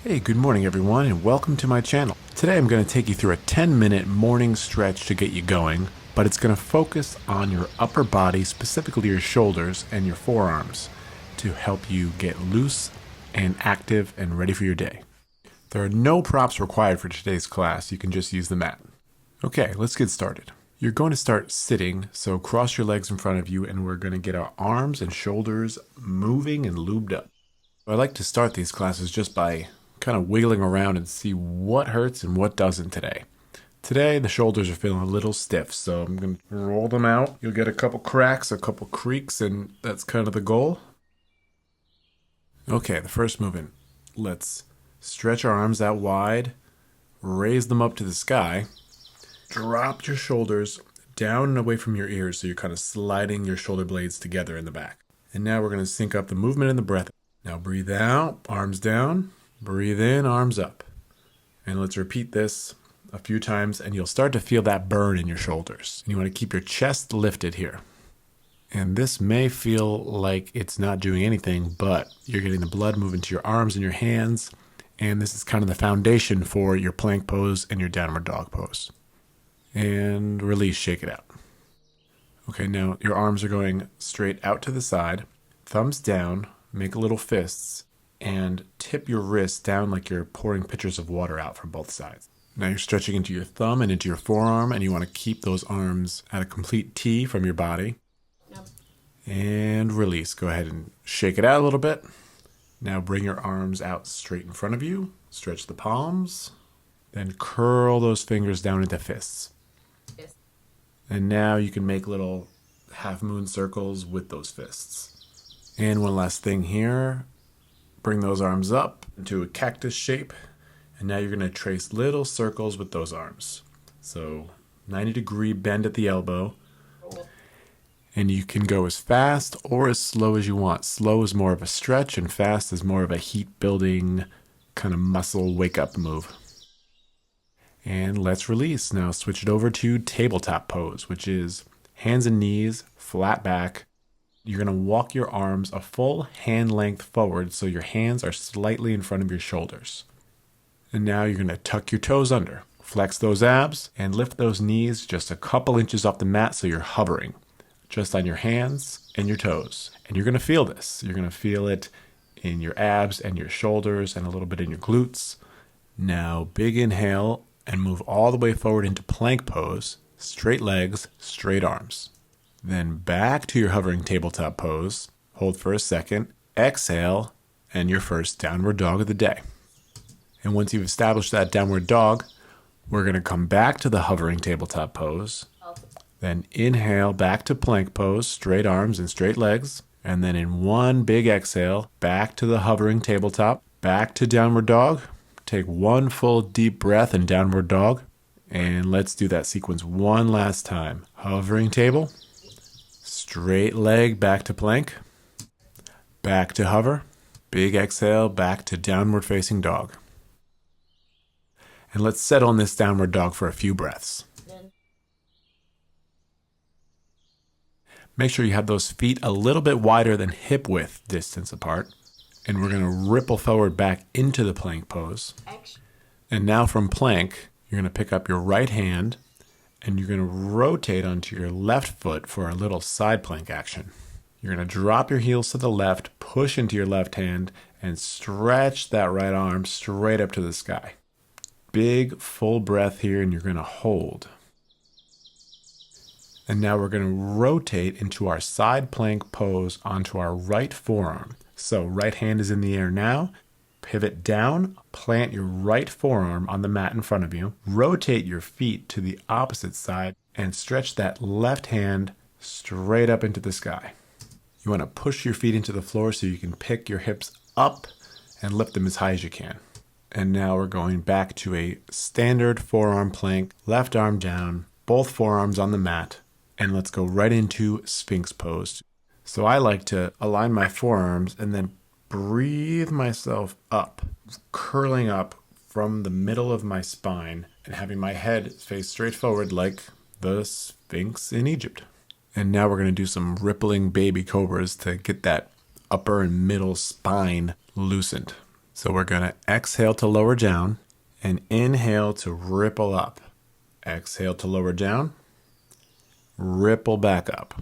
Hey, good morning everyone and welcome to my channel. Today I'm going to take you through a 10-minute morning stretch to get you going, but it's going to focus on your upper body, specifically your shoulders and your forearms, to help you get loose and active and ready for your day. There are no props required for today's class, you can just use the mat. Okay, let's get started. You're going to start sitting, so cross your legs in front of you and we're going to get our arms and shoulders moving and lubed up. I like to start these classes just by kind of wiggling around and see what hurts and what doesn't today. Today, the shoulders are feeling a little stiff, so I'm going to roll them out. You'll get a couple cracks, a couple creaks, and that's kind of the goal. Okay, the first movement. Let's stretch our arms out wide, raise them up to the sky, drop your shoulders down and away from your ears so you're kind of sliding your shoulder blades together in the back. And now we're going to sync up the movement and the breath. Now breathe out, arms down, breathe in, arms up. And let's repeat this a few times and you'll start to feel that burn in your shoulders. And you want to keep your chest lifted here. And this may feel like it's not doing anything, but you're getting the blood moving to your arms and your hands. And this is kind of the foundation for your plank pose and your downward dog pose. And release, shake it out. Okay, now your arms are going straight out to the side, thumbs down, make little fists, and tip your wrists down like you're pouring pitchers of water out from both sides. Now you're stretching into your thumb and into your forearm, and you want to keep those arms at a complete T from your body. Yep. And release. Go ahead and shake it out a little bit. Now bring your arms out straight in front of you. Stretch the palms. Then curl those fingers down into fists. Yes. And now you can make little half moon circles with those fists. And one last thing here. Bring those arms up into a cactus shape. And now you're going to trace little circles with those arms. So 90-degree bend at the elbow. And you can go as fast or as slow as you want. Slow is more of a stretch and fast is more of a heat building kind of muscle wake up move. And let's release. Now switch it over to tabletop pose, which is hands and knees, flat back. You're going to walk your arms a full hand length forward so your hands are slightly in front of your shoulders. And now you're going to tuck your toes under. Flex those abs and lift those knees just a couple inches off the mat so you're hovering just on your hands and your toes. And you're going to feel this. You're going to feel it in your abs and your shoulders and a little bit in your glutes. Now big inhale and move all the way forward into plank pose, straight legs, straight arms. Then back to your hovering tabletop pose, hold for a second, exhale, and your first downward dog of the day. And once you've established that downward dog, we're going to come back to the hovering tabletop pose, then inhale back to plank pose, straight arms and straight legs, and then in one big exhale, back to the hovering tabletop, back to downward dog. Take one full deep breath in downward dog. And let's do that sequence one last time. Hovering table. Straight leg back to plank. Back to hover. Big exhale back to downward facing dog. And let's settle in this downward dog for a few breaths. Make sure you have those feet a little bit wider than hip width distance apart. And we're going to ripple forward back into the plank pose. And now from plank, you're going to pick up your right hand and you're going to rotate onto your left foot for a little side plank action. You're going to drop your heels to the left, push into your left hand, and stretch that right arm straight up to the sky. Big full breath here and you're going to hold. And now we're going to rotate into our side plank pose onto our right forearm. So right hand is in the air now, pivot down, plant your right forearm on the mat in front of you, rotate your feet to the opposite side, and stretch that left hand straight up into the sky. You want to push your feet into the floor so you can pick your hips up and lift them as high as you can. And now we're going back to a standard forearm plank, left arm down, both forearms on the mat, and let's go right into Sphinx pose. So I like to align my forearms and then breathe myself up, curling up from the middle of my spine and having my head face straight forward like the Sphinx in Egypt. And now we're going to do some rippling baby cobras to get that upper and middle spine loosened. So we're going to exhale to lower down and inhale to ripple up. Exhale to lower down, ripple back up.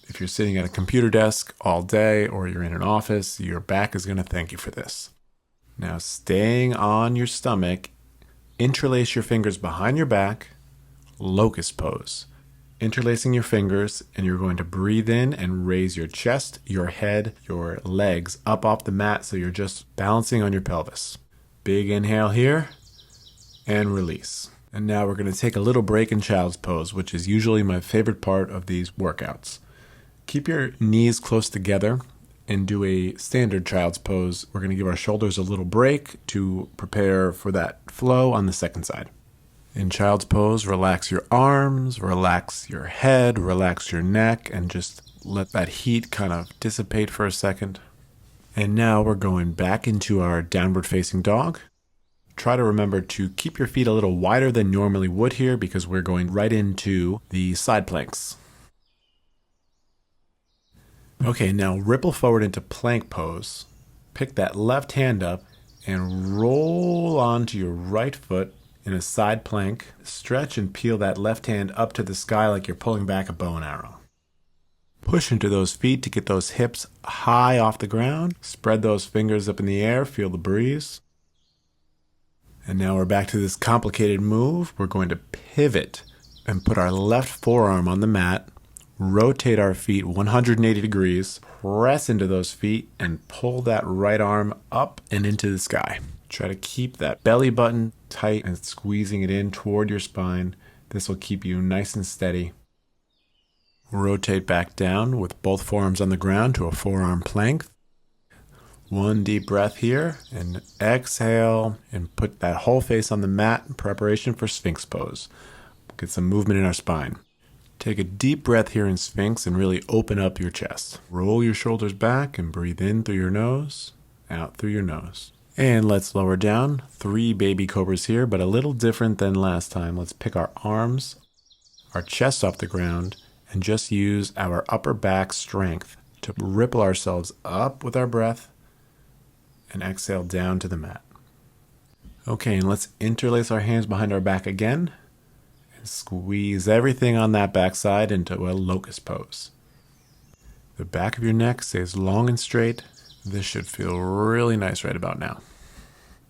If you're sitting at a computer desk all day or you're in an office, your back is going to thank you for this. Now, staying on your stomach, interlace your fingers behind your back, locust pose. Interlacing your fingers, and you're going to breathe in and raise your chest, your head, your legs up off the mat so you're just balancing on your pelvis. Big inhale here, and release. And now we're going to take a little break in child's pose, which is usually my favorite part of these workouts. Keep your knees close together and do a standard child's pose. We're going to give our shoulders a little break to prepare for that flow on the second side. In child's pose, relax your arms, relax your head, relax your neck, and just let that heat kind of dissipate for a second. And now we're going back into our downward facing dog. Try to remember to keep your feet a little wider than normally would here because we're going right into the side planks. Okay, now ripple forward into plank pose. Pick that left hand up and roll onto your right foot in a side plank. Stretch and peel that left hand up to the sky like you're pulling back a bow and arrow. Push into those feet to get those hips high off the ground. Spread those fingers up in the air. Feel the breeze. And now we're back to this complicated move. We're going to pivot and put our left forearm on the mat. Rotate our feet 180 degrees. Press into those feet and pull that right arm up and into the sky. Try to keep that belly button tight and squeezing it in toward your spine. This will keep you nice and steady. Rotate back down with both forearms on the ground to a forearm plank. One deep breath here and exhale and put that whole face on the mat in preparation for Sphinx pose. Get some movement in our spine. Take a deep breath here in Sphinx and really open up your chest. Roll your shoulders back and breathe in through your nose, out through your nose. And let's lower down. 3 baby cobras here, but a little different than last time. Let's pick our arms, our chest off the ground, and just use our upper back strength to ripple ourselves up with our breath and exhale down to the mat. Okay, and let's interlace our hands behind our back again and squeeze everything on that backside into a locust pose. The back of your neck stays long and straight. This should feel really nice right about now.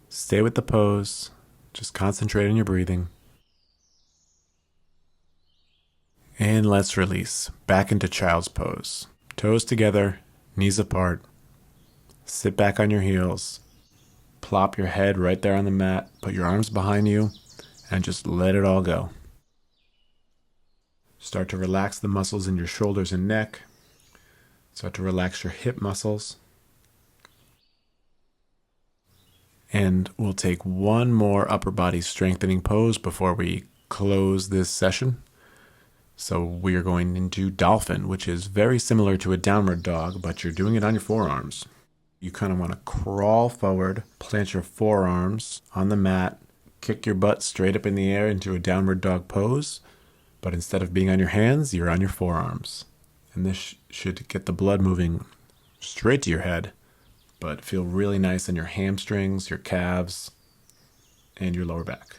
Stay with the pose. Just concentrate on your breathing. And let's release. Back into child's pose. Toes together, knees apart. Sit back on your heels. Plop your head right there on the mat. Put your arms behind you and just let it all go. Start to relax the muscles in your shoulders and neck. Start to relax your hip muscles. And we'll take one more upper body strengthening pose before we close this session. So we are going into dolphin, which is very similar to a downward dog, but you're doing it on your forearms. You kind of want to crawl forward, plant your forearms on the mat, kick your butt straight up in the air into a downward dog pose. But instead of being on your hands, you're on your forearms. And this should get the blood moving straight to your head, but feel really nice on your hamstrings, your calves, and your lower back.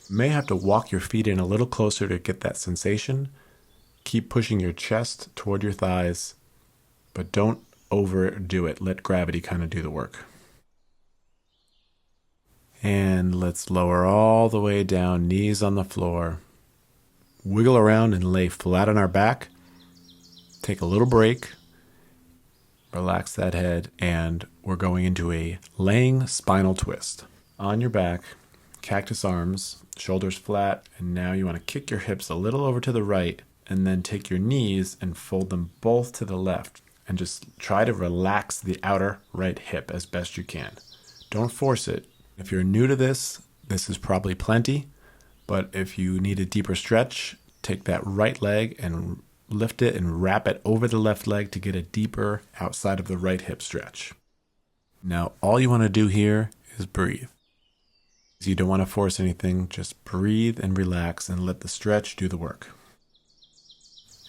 You may have to walk your feet in a little closer to get that sensation. Keep pushing your chest toward your thighs, but don't overdo it. Let gravity kind of do the work. And let's lower all the way down, knees on the floor. Wiggle around and lay flat on our back. Take a little break. Relax that head, and we're going into a laying spinal twist. On your back, cactus arms, shoulders flat, and now you want to kick your hips a little over to the right, and then take your knees and fold them both to the left, and just try to relax the outer right hip as best you can. Don't force it. If you're new to this, this is probably plenty, but if you need a deeper stretch, take that right leg and lift it and wrap it over the left leg to get a deeper outside of the right hip stretch. Now, all you want to do here is breathe. You don't want to force anything, just breathe and relax and let the stretch do the work.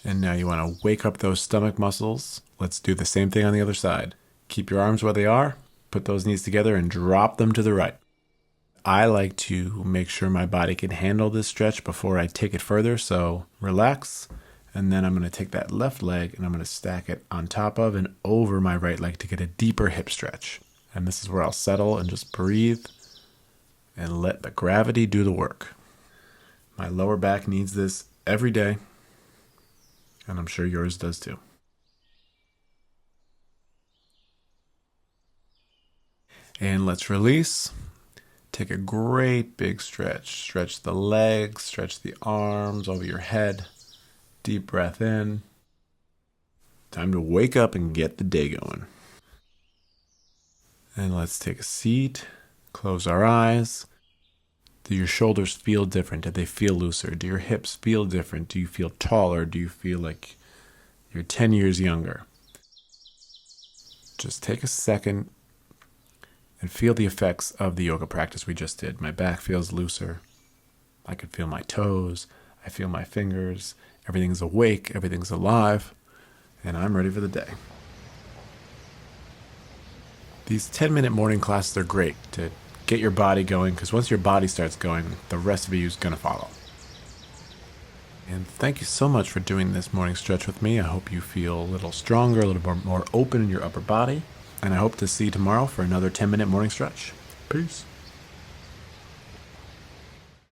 And now you want to wake up those stomach muscles. Let's do the same thing on the other side. Keep your arms where they are, Put those knees together and drop them to the right. I like to make sure my body can handle this stretch before I take it further, so relax. And then I'm going to take that left leg and I'm going to stack it on top of and over my right leg to get a deeper hip stretch. And this is where I'll settle and just breathe and let the gravity do the work. My lower back needs this every day, and I'm sure yours does too. And let's release. Take a great big stretch. Stretch the legs, stretch the arms over your head. Deep breath in. Time to wake up and get the day going. And let's take a seat. Close our eyes. Do your shoulders feel different? Do they feel looser? Do your hips feel different? Do you feel taller? Do you feel like you're 10 years younger? Just take a second and feel the effects of the yoga practice we just did. My back feels looser. I can feel my toes. I feel my fingers. Everything's awake. Everything's alive. And I'm ready for the day. These 10-minute morning classes are great to get your body going, because once your body starts going, the rest of you is going to follow. And thank you so much for doing this morning stretch with me. I hope you feel a little stronger, a little more open in your upper body. And I hope to see you tomorrow for another 10-minute morning stretch. Peace.